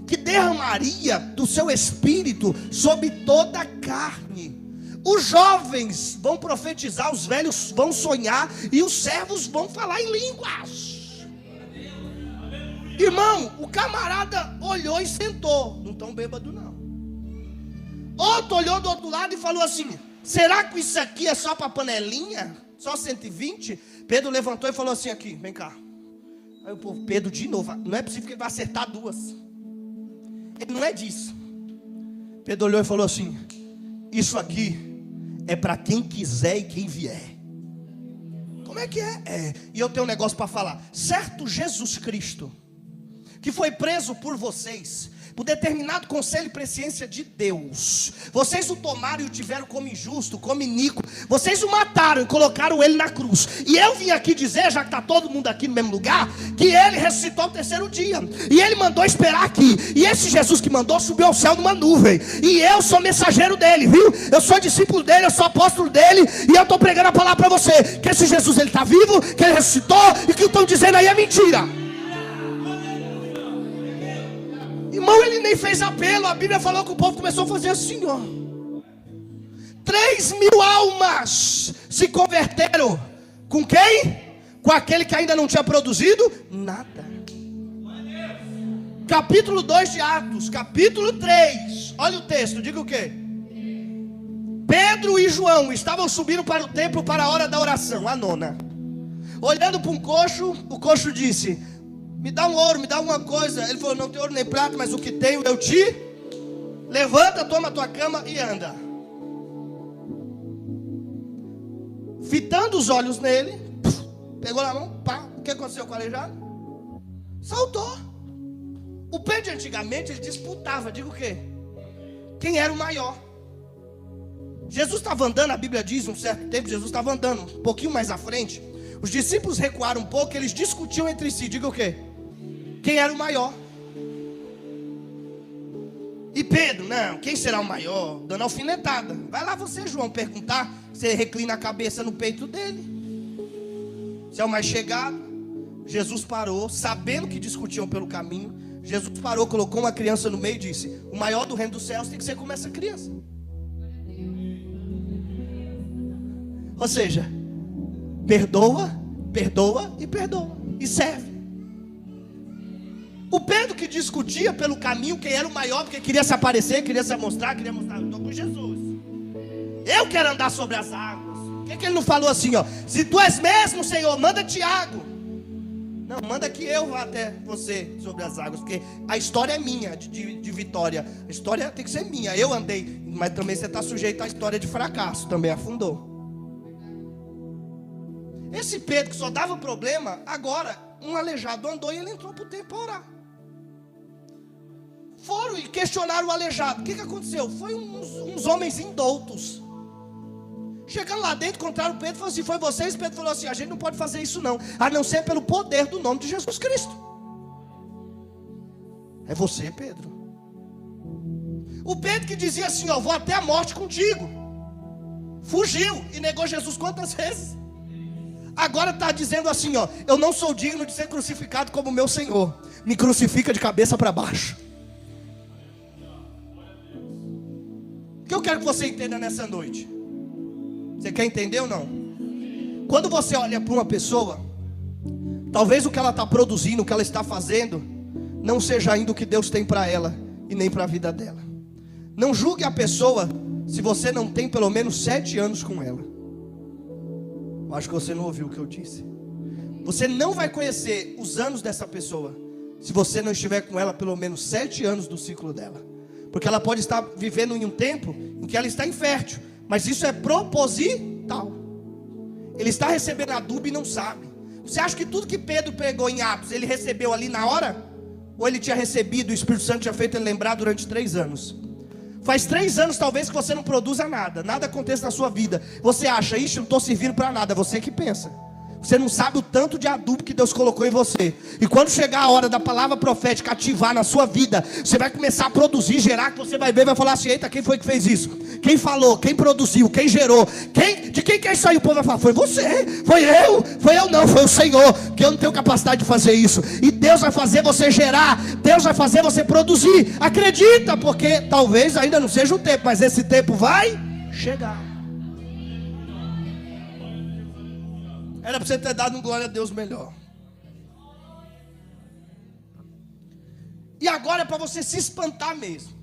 que derramaria do seu espírito sobre toda a carne. Os jovens vão profetizar, os velhos vão sonhar e os servos vão falar em línguas. Irmão, o camarada olhou e sentou. Não estão bêbado não. Outro olhou do outro lado e falou assim: será que isso aqui é só para panelinha? Só 120? Pedro levantou e falou assim: aqui, vem cá. Aí o povo: Pedro de novo, não é possível que ele vai acertar duas. Ele não é disso. Pedro olhou e falou assim: isso aqui é para quem quiser e quem vier. Como é que é? E eu tenho um negócio para falar. Certo Jesus Cristo, que foi preso por vocês, por determinado conselho e presciência de Deus, vocês o tomaram e o tiveram como injusto, como iníquo. Vocês o mataram e colocaram ele na cruz. E eu vim aqui dizer, já que está todo mundo aqui no mesmo lugar, que ele ressuscitou ao terceiro dia. E ele mandou esperar aqui. E esse Jesus que mandou subiu ao céu numa nuvem. E eu sou mensageiro dele, viu? Eu sou discípulo dele, eu sou apóstolo dele. E eu estou pregando a palavra para você, que esse Jesus ele está vivo, que ele ressuscitou. E que estão dizendo aí é mentira. Irmão, ele nem fez apelo. A Bíblia falou que o povo começou a fazer assim, ó. 3.000 almas se converteram. Com quem? Com aquele que ainda não tinha produzido nada. Capítulo 2 de Atos, capítulo 3. Olha o texto, diga o quê? Pedro e João estavam subindo para o templo para a hora da oração, a nona. Olhando para um coxo, o coxo disse: me dá um ouro, me dá alguma coisa. Ele falou: não tem ouro nem prata, mas o que tenho eu te... levanta, toma a tua cama e anda. Fitando os olhos nele, pegou na mão, pá. O que aconteceu com o aleijado? Saltou. O Pedro de antigamente, ele disputava, diga o quê? Quem era o maior. Jesus estava andando, a Bíblia diz, um certo tempo, Jesus estava andando um pouquinho mais à frente. Os discípulos recuaram um pouco, eles discutiam entre si, diga o quê? Quem era o maior? E Pedro, não, quem será o maior? Dando alfinetada. Vai lá você, João, perguntar. Você reclina a cabeça no peito dele. Você é o mais chegado. Jesus parou, sabendo que discutiam pelo caminho. Jesus parou, colocou uma criança no meio e disse: o maior do reino dos céus tem que ser como essa criança. Ou seja, perdoa, perdoa e perdoa. E serve. O Pedro que discutia pelo caminho quem era o maior, porque queria se aparecer, queria se mostrar, eu estou com Jesus. Eu quero andar sobre as águas. Por que ele não falou assim, ó? Se tu és mesmo, Senhor, manda Tiago. Não, manda que eu vá até você sobre as águas, porque a história é minha, de vitória. A história tem que ser minha. Eu andei, mas também você está sujeito à história de fracasso, também afundou. Esse Pedro que só dava problema, agora um aleijado andou e ele entrou para o templo para orar. Foram e questionaram o aleijado. O que aconteceu? Foi uns homens indoutos. Chegando lá dentro, encontraram Pedro e falaram assim: foi vocês? Pedro falou assim: a gente não pode fazer isso não, a não ser pelo poder do nome de Jesus Cristo. É você, Pedro. O Pedro que dizia assim, ó: vou até a morte contigo, fugiu e negou Jesus quantas vezes? Agora está dizendo assim, ó: eu não sou digno de ser crucificado como meu Senhor, me crucifica de cabeça para baixo. O que eu quero que você entenda nessa noite? Você quer entender ou não? Quando você olha para uma pessoa Talvez o que ela está produzindo, o que ela está fazendo, não seja ainda o que Deus tem para ela e nem para a vida dela. Não julgue a pessoa se você não tem pelo menos 7 anos com ela. Eu acho que você não ouviu o que eu disse. Você não vai conhecer os anos dessa pessoa se você não estiver com ela pelo menos 7 anos do ciclo dela. Porque ela pode estar vivendo em um tempo em que ela está infértil, mas isso é proposital. Ele está recebendo adubo e não sabe. Você acha que tudo que Pedro pregou em Atos, ele recebeu ali na hora? Ou ele tinha recebido, o Espírito Santo tinha feito ele lembrar durante 3 anos? Faz 3 anos talvez que você não produza nada, nada aconteça na sua vida. Você acha, ixi, não estou servindo para nada, você que pensa. Você não sabe o tanto de adubo que Deus colocou em você. E quando chegar a hora da palavra profética ativar na sua vida, você vai começar a produzir, gerar, que você vai ver, vai falar assim: eita, quem foi que fez isso? Quem falou? Quem produziu? Quem gerou? De quem que é isso aí? O povo vai falar: foi você, foi eu não, foi o Senhor, que eu não tenho capacidade de fazer isso. E Deus vai fazer você gerar, Deus vai fazer você produzir. Acredita, porque talvez ainda não seja o tempo, mas esse tempo vai chegar. Era para você ter dado um glória a Deus melhor. E agora é para você se espantar mesmo.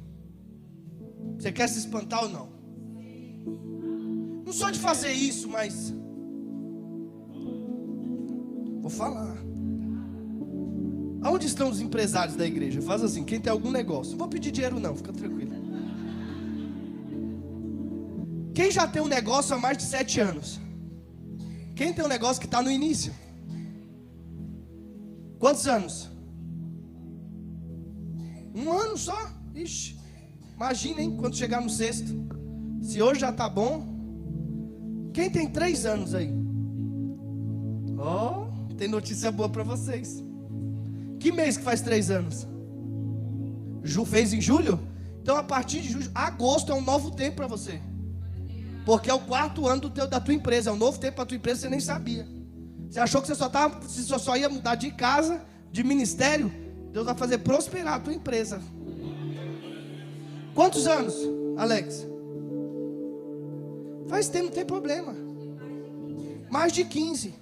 Você quer se espantar ou não? Não só de fazer isso, mas vou falar. Aonde estão os empresários da igreja? Faz assim, quem tem algum negócio. Não vou pedir dinheiro não, fica tranquilo. Quem já tem um negócio há mais de 7 anos? Quem tem um negócio que está no início? Quantos anos? 1 ano só? Ixi, imagina, hein, quando chegar no 6º. Se hoje já está bom. Quem tem 3 anos aí? Tem notícia boa para vocês. Que mês que faz 3 anos? Fez em julho? Então a partir de julho, agosto é um novo tempo para você. Porque é o 4º ano da tua empresa. É um novo tempo para a tua empresa, você nem sabia. Você achou que você só ia mudar de casa, de ministério. Deus vai fazer prosperar a tua empresa. Quantos anos, Alex? Faz tempo, não tem problema. Mais de 15.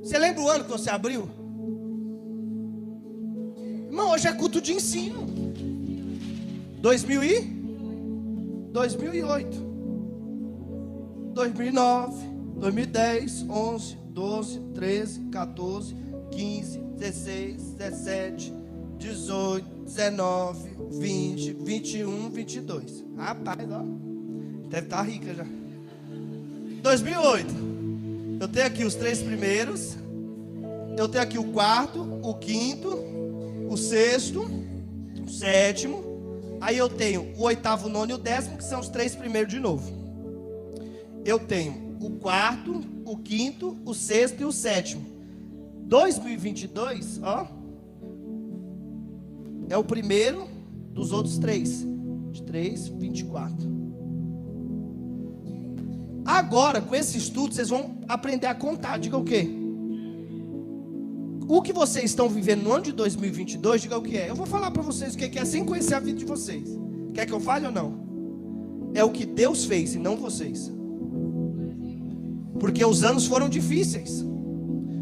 Você lembra o ano que você abriu? Irmão, hoje é culto de ensino. 2008. 2009, 2010, 11, 12, 13, 14, 15, 16, 17, 18, 19, 20, 21, 22. Rapaz, ó. Deve estar rica já. 2008. Eu tenho aqui os 3 primeiros. Eu tenho aqui o 4º, o 5º, o 6º, o 7º. Aí eu tenho o 8º, o 9º e o 10º, que são os 3 primeiros de novo. Eu tenho o 4º, o 5º, o 6º e o 7º. 2022, ó, é o primeiro dos outros 3. De 3, 24. Agora, com esse estudo, vocês vão aprender a contar. Diga o quê? O que vocês estão vivendo no ano de 2022, diga o que é. Eu vou falar para vocês o que é sem conhecer a vida de vocês. Quer que eu fale ou não? É o que Deus fez e não vocês. Porque os anos foram difíceis,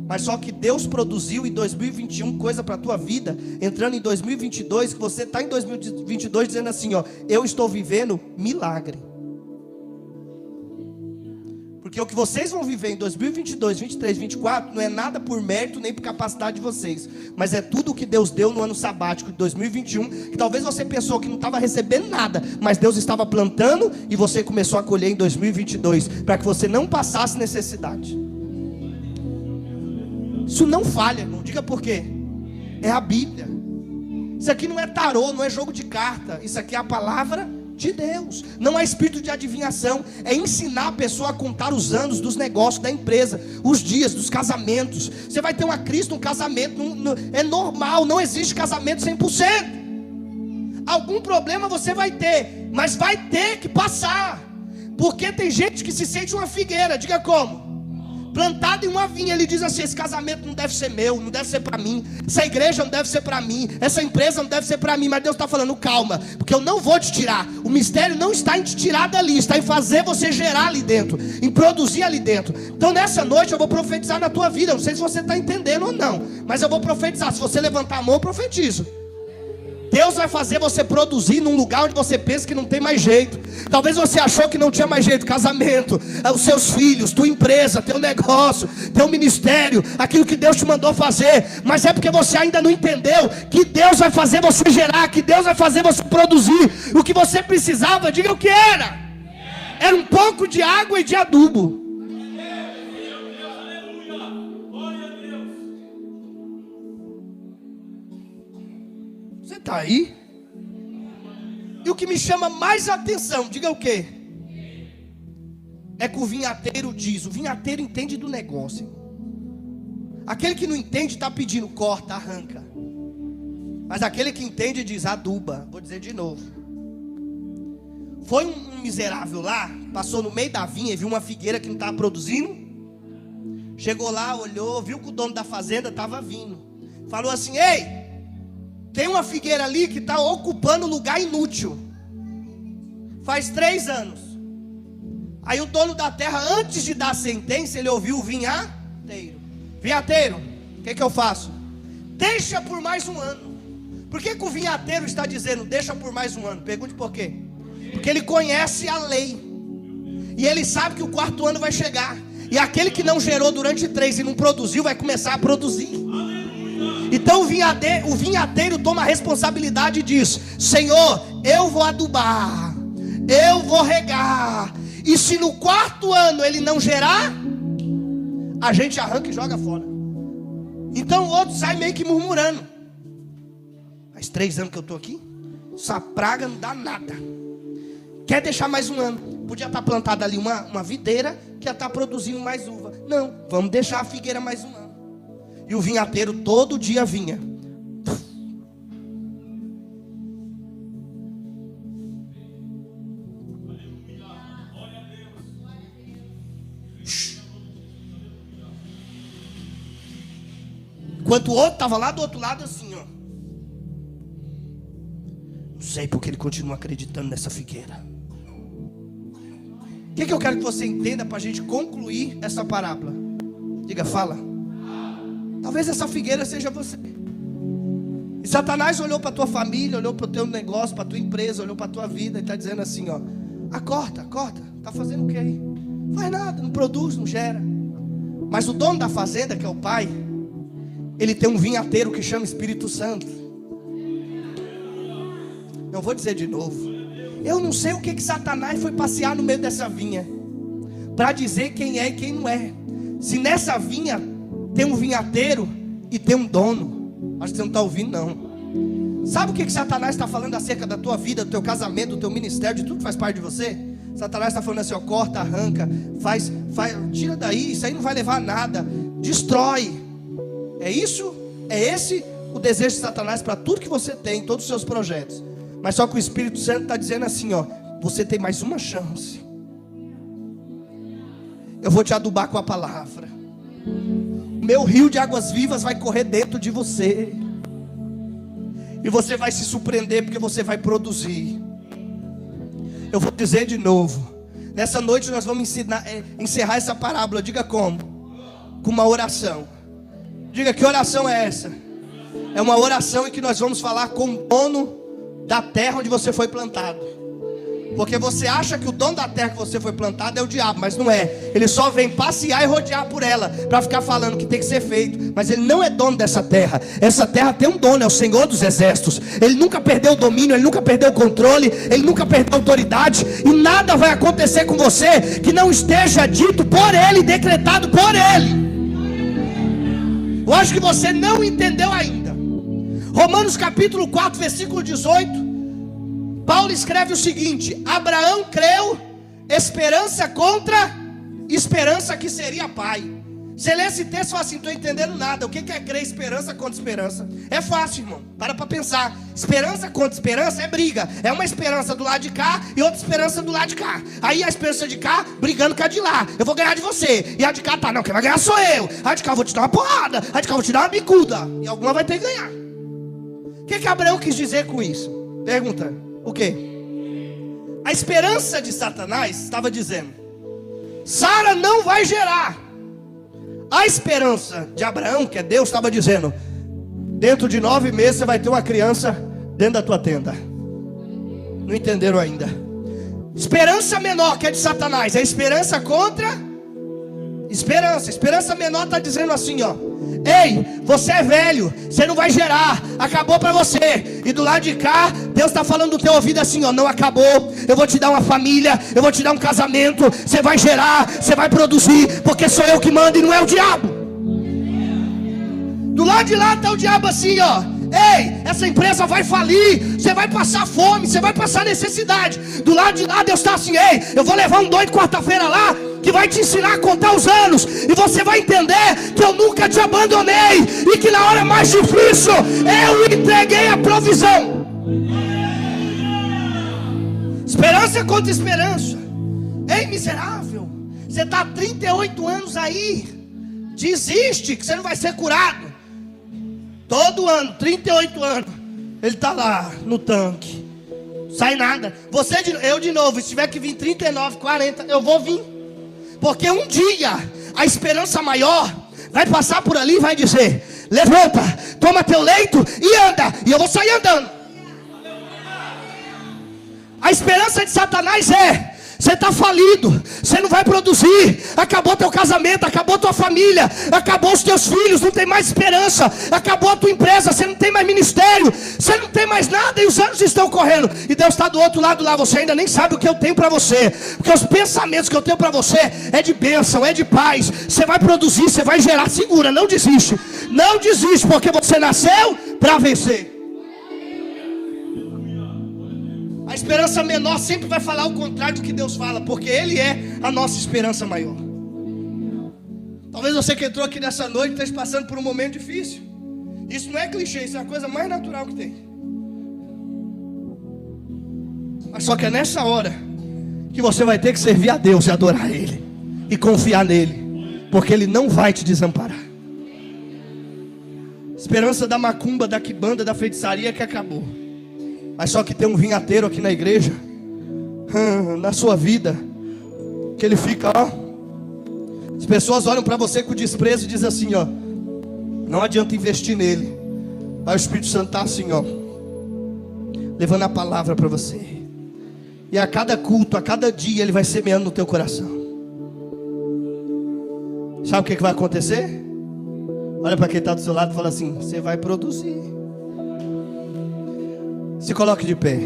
mas só que Deus produziu em 2021 coisa para a tua vida, entrando em 2022, que você está em 2022 dizendo assim, ó, eu estou vivendo milagre. Porque o que vocês vão viver em 2022, 23, 24, não é nada por mérito nem por capacidade de vocês, mas é tudo o que Deus deu no ano sabático de 2021, que talvez você pensou que não estava recebendo nada, mas Deus estava plantando e você começou a colher em 2022, para que você não passasse necessidade. Isso não falha, irmão. Diga por quê. É a Bíblia. Isso aqui não é tarô, não é jogo de carta. Isso aqui é a palavra de Deus. Não é espírito de adivinhação. É ensinar a pessoa a contar os anos dos negócios da empresa, os dias dos casamentos. Você vai ter uma crise no casamento, é normal. Não existe casamento 100%. Algum problema você vai ter, mas vai ter que passar. Porque tem gente que se sente uma figueira. Diga como? plantado em uma vinha. Ele diz assim: esse casamento não deve ser meu, não deve ser para mim, essa igreja não deve ser para mim, essa empresa não deve ser para mim. Mas Deus está falando: calma, porque eu não vou te tirar. O mistério não está em te tirar dali, está em fazer você gerar ali dentro, em produzir ali dentro. Então nessa noite eu vou profetizar na tua vida. Não sei se você está entendendo ou não, mas eu vou profetizar. Se você levantar a mão, eu profetizo. Deus vai fazer você produzir num lugar onde você pensa que não tem mais jeito. Talvez você achou que não tinha mais jeito. Casamento, os seus filhos, tua empresa, teu negócio, teu ministério, aquilo que Deus te mandou fazer. Mas é porque você ainda não entendeu que Deus vai fazer você gerar, que Deus vai fazer você produzir. O que você precisava, diga o que era. Era um pouco de água e de adubo. Você está aí? E o que me chama mais atenção, diga o quê? É que o vinhateiro diz. O vinhateiro entende do negócio. Aquele que não entende está pedindo: corta, arranca. Mas aquele que entende diz: aduba. Vou dizer de novo. Foi um miserável lá, passou no meio da vinha e viu uma figueira que não estava produzindo. Chegou lá, olhou, viu que o dono da fazenda estava vindo. Falou assim: ei, tem uma figueira ali que está ocupando lugar inútil. Faz 3 anos. Aí o dono da terra, antes de dar a sentença, ele ouviu o vinhateiro. Vinhateiro, o que eu faço? Deixa por mais um ano. Por que o vinhateiro está dizendo deixa por mais um ano? Pergunte por quê. Porque ele conhece a lei. E ele sabe que o 4º ano vai chegar. E aquele que não gerou durante 3 e não produziu, vai começar a produzir. Então o vinhateiro toma a responsabilidade e diz: Senhor, eu vou adubar, eu vou regar, e se no 4º ano ele não gerar, a gente arranca e joga fora. Então o outro sai meio que murmurando: faz 3 anos que eu estou aqui, essa praga não dá nada. Quer deixar mais um ano? Podia estar plantada ali uma videira que ia estar produzindo mais uva. Não, vamos deixar a figueira mais um ano. E o vinhateiro todo dia vinha. Enquanto o outro estava lá do outro lado assim, ó. Não sei porque ele continua acreditando nessa figueira. O que eu quero que você entenda para a gente concluir essa parábola? Diga, fala. Talvez essa figueira seja você. E Satanás olhou para a tua família, olhou para o teu negócio, para a tua empresa, olhou para a tua vida e está dizendo assim, ó: acorda, está fazendo o que aí? Faz nada, não produz, não gera. Mas o dono da fazenda, que é o pai, ele tem um vinhateiro que chama Espírito Santo. Não vou dizer de novo. Eu não sei o que Satanás foi passear no meio dessa vinha para dizer quem é e quem não é. Se nessa vinha tem um vinhateiro e tem um dono. Acho que você não está ouvindo não. Sabe o que Satanás está falando acerca da tua vida, do teu casamento, do teu ministério, de tudo que faz parte de você? Satanás está falando assim, ó: corta, arranca, faz, tira daí, isso aí não vai levar a nada, destrói. É isso? É esse o desejo de Satanás para tudo que você tem, todos os seus projetos. Mas só que o Espírito Santo está dizendo assim, ó: você tem mais uma chance. Eu vou te adubar com a palavra. O meu rio de águas vivas vai correr dentro de você. E você vai se surpreender porque você vai produzir. Eu vou dizer de novo. Nessa noite nós vamos encerrar essa parábola. Diga como? Com uma oração. Diga, que oração é essa? É uma oração em que nós vamos falar com o dono da terra onde você foi plantado. Porque você acha que o dono da terra que você foi plantado é o diabo, mas não é. Ele só vem passear e rodear por ela, para ficar falando que tem que ser feito. Mas ele não é dono dessa terra. Essa terra tem um dono, é o Senhor dos Exércitos. Ele nunca perdeu o domínio, ele nunca perdeu o controle, ele nunca perdeu a autoridade. E nada vai acontecer com você que não esteja dito por ele, decretado por ele. Eu acho que você não entendeu ainda. Romanos capítulo 4, versículo 18. Paulo escreve o seguinte: Abraão creu, esperança contra esperança, que seria pai. Você lê esse texto e fala assim, não estou entendendo nada. O que é crer esperança contra esperança? É fácil, irmão, para pensar. Esperança contra esperança é briga. É uma esperança do lado de cá e outra esperança do lado de cá. Aí a esperança de cá brigando com a de lá. Eu vou ganhar de você. E a de cá tá, não, quem vai ganhar sou eu. A de cá eu vou te dar uma porrada. A de cá eu vou te dar uma bicuda. E alguma vai ter que ganhar. O que Abraão quis dizer com isso? Pergunta, o quê? A esperança de Satanás estava dizendo, Sara não vai gerar. A esperança de Abraão, que é Deus, estava dizendo, dentro de 9 meses você vai ter uma criança dentro da tua tenda. Não entenderam ainda. Esperança menor, que é de Satanás, é esperança contra esperança. Esperança menor está dizendo assim, ó, ei, você é velho, você não vai gerar, acabou para você. E do lado de cá, Deus está falando no teu ouvido assim, ó, não acabou, eu vou te dar uma família, eu vou te dar um casamento, você vai gerar, você vai produzir, porque sou eu que mando e não é o diabo. Do lado de lá está o diabo assim, ó, ei, essa empresa vai falir, você vai passar fome, você vai passar necessidade. Do lado de lá Deus está assim, ei, eu vou levar um doido quarta-feira lá, que vai te ensinar a contar os anos, e você vai entender que eu nunca te abandonei, e que na hora mais difícil, eu entreguei a provisão. Esperança contra esperança. Ei, miserável, você está há 38 anos aí, desiste, que você não vai ser curado. Todo ano, 38 anos, ele está lá no tanque, sai nada. Eu de novo, se tiver que vir 39, 40, eu vou vir. Porque um dia, a esperança maior vai passar por ali e vai dizer, levanta, toma teu leito e anda. E eu vou sair andando. A esperança de Satanás é, você está falido, você não vai produzir, acabou teu casamento, acabou tua família, acabou os teus filhos, não tem mais esperança, acabou a tua empresa, você não tem mais ministério, você não tem mais nada e os anos estão correndo. E Deus está do outro lado lá, você ainda nem sabe o que eu tenho para você, porque os pensamentos que eu tenho para você é de bênção, é de paz. Você vai produzir, você vai gerar, segura, não desiste, não desiste, porque você nasceu para vencer. A esperança menor sempre vai falar o contrário do que Deus fala, porque Ele é a nossa esperança maior. Talvez você que entrou aqui nessa noite esteja passando por um momento difícil. Isso não é clichê, isso é a coisa mais natural que tem. Mas só que é nessa hora que você vai ter que servir a Deus e adorar Ele e confiar nele, porque Ele não vai te desamparar. Esperança da macumba, da quimbanda, da feitiçaria que acabou. Mas só que tem um vinhateiro aqui na igreja, na sua vida, que ele fica, ó. As pessoas olham para você com desprezo e dizem assim, ó, não adianta investir nele. Aí o Espírito Santo está assim, ó, levando a palavra para você. E a cada culto, a cada dia, ele vai semeando no teu coração. Sabe o que vai acontecer? Olha para quem está do seu lado e fala assim, você vai produzir. Se coloque de pé.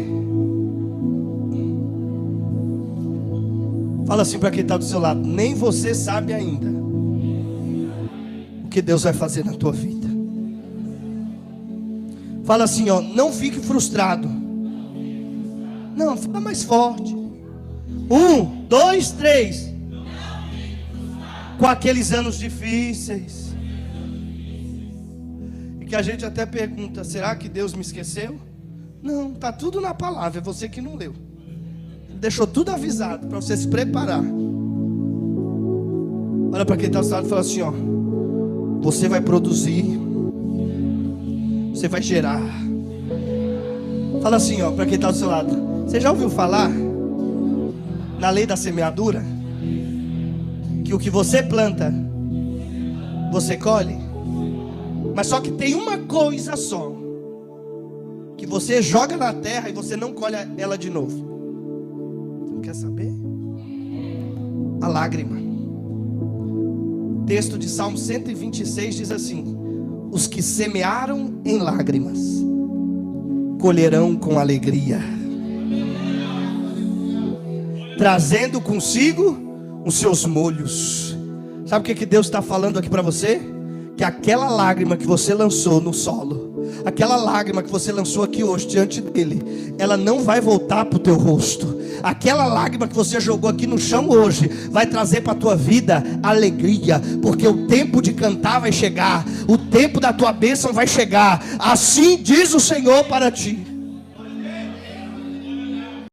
Fala assim para quem está do seu lado, nem você sabe ainda o que Deus vai fazer na tua vida. Fala assim, ó, não fique frustrado. Não, fala mais forte. 1, 2, 3. Com aqueles anos difíceis. E que a gente até pergunta, será que Deus me esqueceu? Não, está tudo na palavra, é você que não leu. Ele deixou tudo avisado para você se preparar. Olha para quem está ao seu lado e fala assim, ó, você vai produzir, você vai gerar. Fala assim, ó, para quem está ao seu lado, você já ouviu falar na lei da semeadura? Que o que você planta, você colhe. Mas só que tem uma coisa só, que você joga na terra e você não colhe ela de novo. Não quer saber? A lágrima. Texto de Salmo 126 diz assim, os que semearam em lágrimas colherão com alegria, trazendo consigo os seus molhos. Sabe o que Deus está falando aqui para você? Que aquela lágrima que você lançou no solo, aquela lágrima que você lançou aqui hoje diante dele, ela não vai voltar para o teu rosto. aquela lágrima que você jogou aqui no chão hoje, vai trazer para a tua vida alegria, porque o tempo de cantar vai chegar, o tempo da tua bênção vai chegar, assim diz o Senhor para ti.